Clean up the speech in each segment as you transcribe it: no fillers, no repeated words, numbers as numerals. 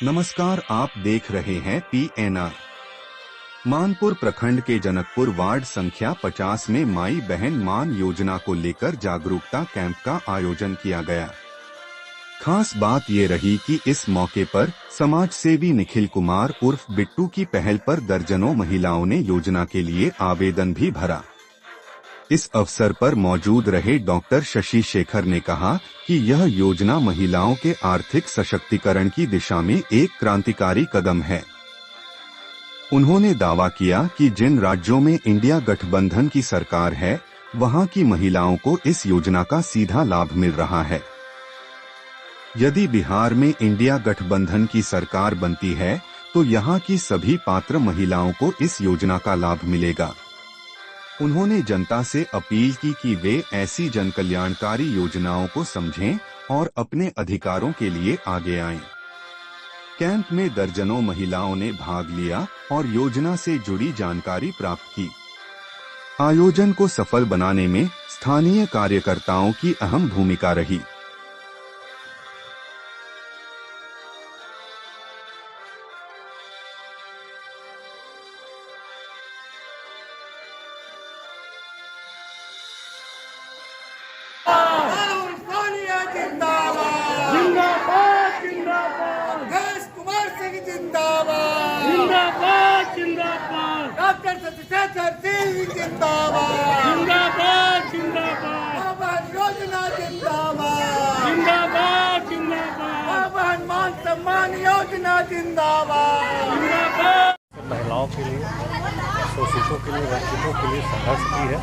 नमस्कार, आप देख रहे हैं PNR। मानपुर प्रखंड के जनकपुर वार्ड संख्या 50 में माई बहन मान योजना को लेकर जागरूकता कैंप का आयोजन किया गया। खास बात ये रही कि इस मौके पर समाज सेवी निखिल कुमार उर्फ बिट्टू की पहल पर दर्जनों महिलाओं ने योजना के लिए आवेदन भी भरा। इस अवसर पर मौजूद रहे डॉक्टर शशि शेखर ने कहा कि यह योजना महिलाओं के आर्थिक सशक्तिकरण की दिशा में एक क्रांतिकारी कदम है। उन्होंने दावा किया कि जिन राज्यों में इंडिया गठबंधन की सरकार है, वहां की महिलाओं को इस योजना का सीधा लाभ मिल रहा है। यदि बिहार में इंडिया गठबंधन की सरकार बनती है, तो यहां की सभी पात्र महिलाओं को इस योजना का लाभ मिलेगा। उन्होंने जनता से अपील की कि वे ऐसी जनकल्याणकारी योजनाओं को समझें और अपने अधिकारों के लिए आगे आएं। कैंप में दर्जनों महिलाओं ने भाग लिया और योजना से जुड़ी जानकारी प्राप्त की। आयोजन को सफल बनाने में स्थानीय कार्यकर्ताओं की अहम भूमिका रही। डॉक्टर शशिशेखर जिंदाबाद, जिंदाबाद जिंदाबाद बहन योजना जिंदाबाद, जिंदाबाद जिंदाबाद बहन मान सम्मान योजना जिंदाबाद। महिलाओं के लिए, शोषितों के लिए, वंचितों के लिए संघर्ष की है।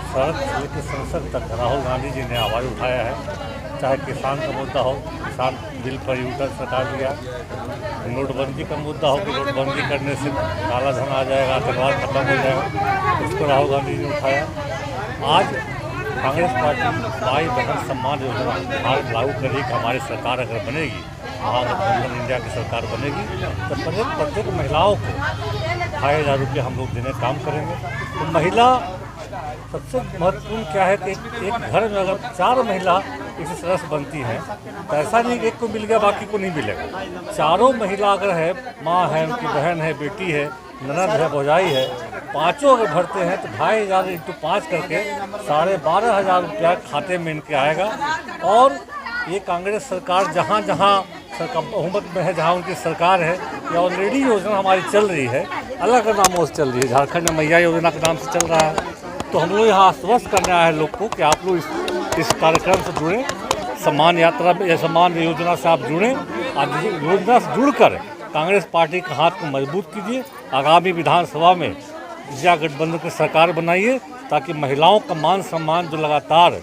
सड़क से लेकर संसद तक राहुल गांधी जी ने आवाज़ उठाया है। चाहे किसान का मुद्दा हो, किसान बिल पर यूटर सरकार लिया, नोटबंदी का मुद्दा हो कि नोटबंदी करने से काला धन आ जाएगा, आतंकवाद खत्म हो जाएगा, उसको राहुल गांधी जी ने उठाया। आज कांग्रेस पार्टी माई बहन सम्मान योजना भारत लागू करेगी। हमारी सरकार अगर बनेगी, महागठबंधन इंडिया की सरकार बनेगी, तो प्रत्येक महिलाओं को 2,500 रुपये हम लोग देने काम करेंगे। तो महिला सबसे महत्वपूर्ण क्या है कि एक घर में अगर 4 महिला इसी तरह से बनती हैं, तो ऐसा नहीं एक को मिल गया बाकी को नहीं मिलेगा। चारों महिला अगर है, माँ है, उनकी बहन है, बेटी है, ननद है, भौजाई है, पाँचों अगर भरते हैं तो 2,500 इंटू 5 करके 12,500 रुपया खाते में इनके आएगा। और ये कांग्रेस सरकार जहाँ जहाँ बहुमत में है, जहाँ उनकी सरकार है, या ऑलरेडी योजना हमारी चल रही है, अलग अलग नामों से चल रही है। झारखंड में मैया योजना के नाम से चल रहा है। तो हम लोग यहाँ आश्वस्त करने आए हैं लोग को कि आप लोग इस कार्यक्रम से जुड़ें, सम्मान यात्रा या सम्मान योजना से आप जुड़ें। आज योजना से जुड़कर कांग्रेस पार्टी के हाथ को मजबूत कीजिए। आगामी विधानसभा में इंडिया गठबंधन की सरकार बनाइए, ताकि महिलाओं का मान सम्मान जो लगातार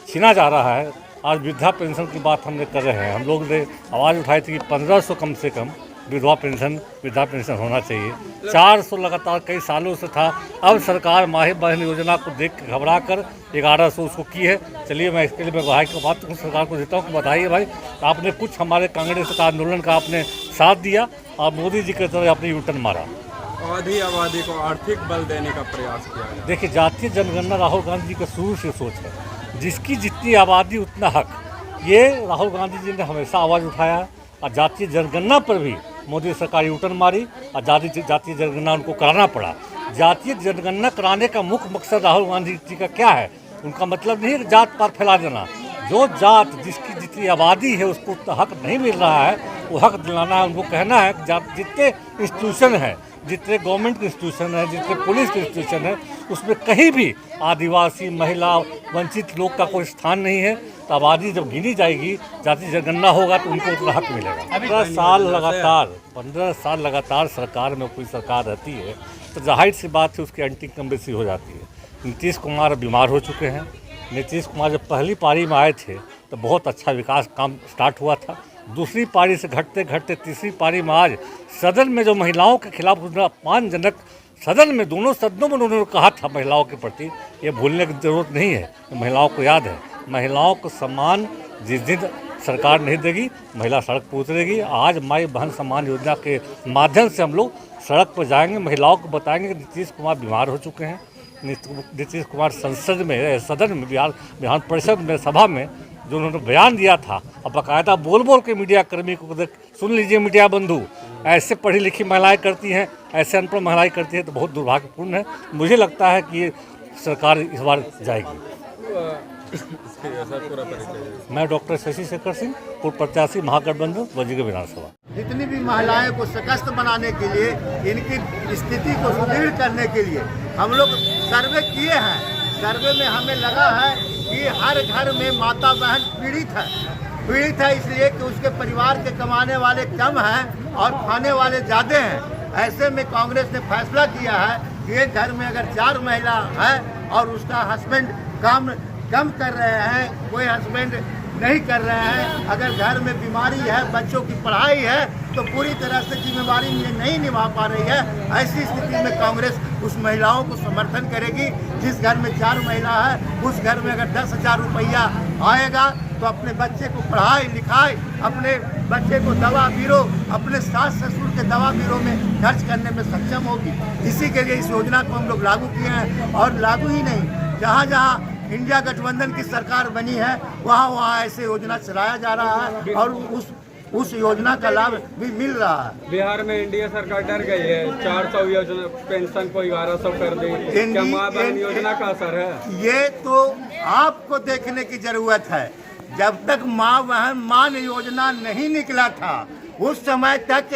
छीना जा रहा है। आज वृद्धा पेंशन की बात हमने कर रहे हैं। हम लोग ने आवाज़ उठाई थी कि 1500 कम से कम वृद्धा पेंशन होना चाहिए। 400 लगातार कई सालों से था। अब सरकार माही बहन योजना को देख के घबरा कर 1100 उसको की है। चलिए, मैं इसके लिए मैं बधाई की बात सरकार को देता हूँ कि बताइए भाई, आपने कुछ हमारे कांग्रेस का आंदोलन का आपने साथ दिया और मोदी जी की तरह आपने यूटर्न मारा। आबादी को आर्थिक बल देने का प्रयास किया। देखिए, जातीय जनगणना राहुल गांधी जी का शुरू से सोच है, जिसकी जितनी आबादी उतना हक। ये राहुल गांधी जी ने हमेशा आवाज़ उठाया और जातीय जनगणना पर भी मोदी सरकार यूटर्न मारी और जातीय जनगणना उनको कराना पड़ा। जातीय जनगणना कराने का मुख्य मकसद राहुल गांधी जी का क्या है? उनका मतलब नहीं है कि जात पात फैला देना। जो जात जिसकी जितनी आबादी है उसको उतना हक नहीं मिल रहा है, वो हक दिलाना है। उनको कहना है कि जितने इंस्टीट्यूशन हैं, जितने गवर्नमेंट के इंस्टीट्यूशन है, जितने पुलिस के इंस्टीट्यूशन है, उसमें कहीं भी आदिवासी, महिला, वंचित लोग का कोई स्थान नहीं है। तो आबादी जब गिनी जाएगी, जातीय जनगणना होगा, तो उनको उतना हक मिलेगा। 15 साल लगातार सरकार में कोई सरकार रहती है तो जाहिर सी बात है उसकी एंटी इनकम्बेंसी हो जाती है। नीतीश कुमार बीमार हो चुके हैं। नीतीश कुमार जब पहली पारी में आए थे तो बहुत अच्छा विकास काम स्टार्ट हुआ था। दूसरी पारी से घटते घटते तीसरी पारी में आज सदन में जो महिलाओं के खिलाफ अपमानजनक, सदन में दोनों सदनों में उन्होंने कहा था महिलाओं के प्रति, ये भूलने की जरूरत नहीं है। महिलाओं को याद है, महिलाओं को सम्मान जिस दिन सरकार नहीं देगी, महिला सड़क पर उतरेगी। आज माई बहन सम्मान योजना के माध्यम से हम लोग सड़क पर जाएंगे, महिलाओं को बताएंगे कि नीतीश कुमार बीमार हो चुके हैं। नीतीश कुमार संसद में, सदन में, विधान परिषद में, सभा में जो उन्होंने बयान दिया था, और बाकायदा बोल बोल के मीडिया कर्मी को सुन लीजिए मीडिया बंधु, ऐसे पढ़ी लिखी महिलाएं करती हैं, ऐसे अनपढ़ महिलाएं करती हैं, तो बहुत दुर्भाग्यपूर्ण है। मुझे लगता है कि ये सरकार इस बार जाएगी। सर पूरा परिचय। मैं डॉक्टर शशि शेखर सिंह, पूर्व प्रत्याशी महागठबंधन वजीर विधानसभा। जितनी भी महिलाएं को सशक्त बनाने के लिए, इनकी स्थिति को सुदृढ़ करने के लिए हम लोग सर्वे किए हैं। सर्वे में हमें लगा है कि हर घर में माता बहन पीड़ित है इसलिए कि उसके परिवार के कमाने वाले कम हैं और खाने वाले ज़्यादा हैं। ऐसे में कांग्रेस ने फैसला किया है कि एक घर में अगर 4 महिला है और उसका हस्बैंड काम कम कर रहे हैं, कोई हस्बैंड नहीं कर रहे हैं, अगर घर में बीमारी है, बच्चों की पढ़ाई है, तो पूरी तरह से जिम्मेवारी ये नहीं निभा पा रही है। ऐसी स्थिति में कांग्रेस उस महिलाओं को समर्थन करेगी। जिस घर में 4 महिला है, उस घर में अगर 10,000 रुपया आएगा तो अपने बच्चे को पढ़ाई लिखाई, अपने बच्चे को दवा बीरो, अपने सास ससुर के दवा बीरो में खर्च करने में सक्षम होगी। इसी के लिए इस योजना को हम लोग लागू किए हैं। और लागू ही नहीं, जहाँ जहाँ इंडिया गठबंधन की सरकार बनी है वहाँ ऐसे योजना चलाया जा रहा है और उस योजना का लाभ भी मिल रहा है। बिहार में एनडीए सरकार डर गई है, 400 योजना पेंशन को 1100 कर दी। क्या माँ बहन योजना का असर है? ये तो आपको देखने की जरूरत है। जब तक माँ बहन मान योजना नहीं निकला था, उस समय तक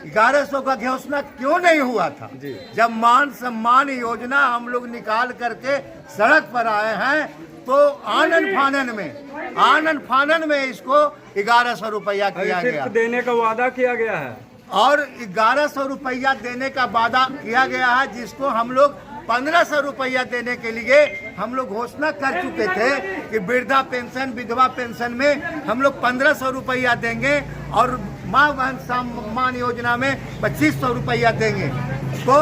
1100 का घोषणा क्यों नहीं हुआ था? जब मान सम्मान योजना हम लोग निकाल करके सड़क पर आए हैं, तो आनन फानन में इसको 1100 रुपया किया गया, देने का वादा किया गया है। और 1100 रुपया देने का वादा किया गया है, जिसको हम लोग 1500 रुपया देने के लिए हम लोग घोषणा कर चुके थे कि वृद्धा पेंशन, विधवा पेंशन में हम लोग 1500 रुपया देंगे और माँ बहन सम्मान योजना में 2500 रुपया देंगे। तो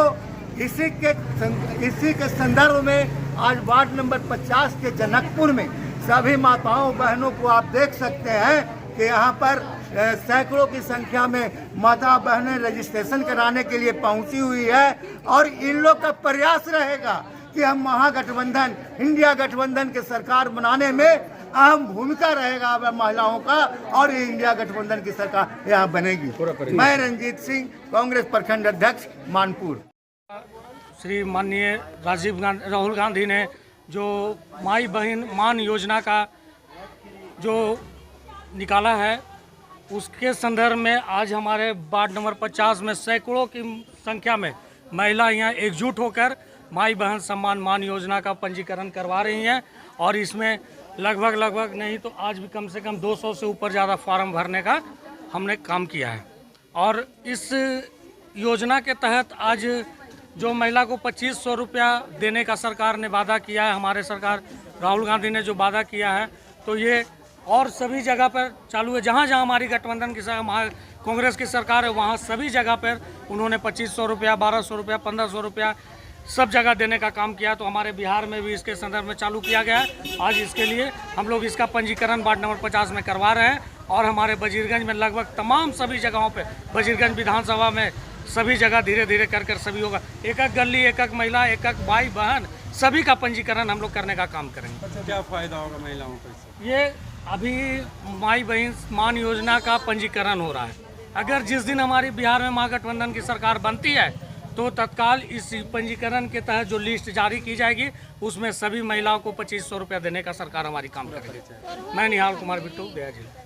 इसी के संदर्भ में आज वार्ड नंबर 50 के जनकपुर में सभी माताओं बहनों को आप देख सकते हैं कि यहाँ पर सैकड़ों की संख्या में माता बहनें रजिस्ट्रेशन कराने के लिए पहुंची हुई है। और इन लोग का प्रयास रहेगा कि हम महागठबंधन, इंडिया गठबंधन के सरकार बनाने में अहम भूमिका रहेगा महिलाओं का, और ये इंडिया गठबंधन की सरकार यहाँ बनेगी। मैं रंजीत सिंह, कांग्रेस प्रखंड अध्यक्ष, मानपुर। श्री माननीय राहुल गांधी ने जो माई बहन मान योजना का जो निकाला है, उसके संदर्भ में आज हमारे वार्ड नंबर 50 में सैकड़ों की संख्या में महिला यहाँ एकजुट होकर माई बहन सम्मान मान योजना का पंजीकरण करवा रही हैं। और इसमें लगभग नहीं तो आज भी कम से कम 200 से ऊपर ज़्यादा फार्म भरने का हमने काम किया है। और इस योजना के तहत आज जो महिला को 2500 रुपया देने का सरकार ने वादा किया है, हमारे सरकार राहुल गांधी ने जो वादा किया है, तो ये और सभी जगह पर चालू है। जहाँ जहाँ हमारी गठबंधन की कांग्रेस की सरकार है, वहाँ सभी जगह पर उन्होंने 2500 रुपया, 1200 रुपया, 1500 रुपया सब जगह देने का काम किया। तो हमारे बिहार में भी इसके संदर्भ में चालू किया गया है। आज इसके लिए हम लोग इसका पंजीकरण वार्ड नंबर 50 में करवा रहे हैं। और हमारे वजीरगंज में लगभग तमाम सभी जगहों पे, वजीरगंज विधानसभा में सभी जगह धीरे धीरे कर सभी होगा। एक गली, एक महिला, एक भाई बहन, सभी का पंजीकरण हम लोग करने का काम करेंगे। क्या फायदा होगा महिलाओं को? ये अभी माई बहन मान योजना का पंजीकरण हो रहा है। अगर जिस दिन हमारी बिहार में महागठबंधन की सरकार बनती है, तो तत्काल इस पंजीकरण के तहत जो लिस्ट जारी की जाएगी, उसमें सभी महिलाओं को 2500 रुपया देने का सरकार हमारी काम करेगी। मैं निहाल कुमार बिट्टू, गया जिला।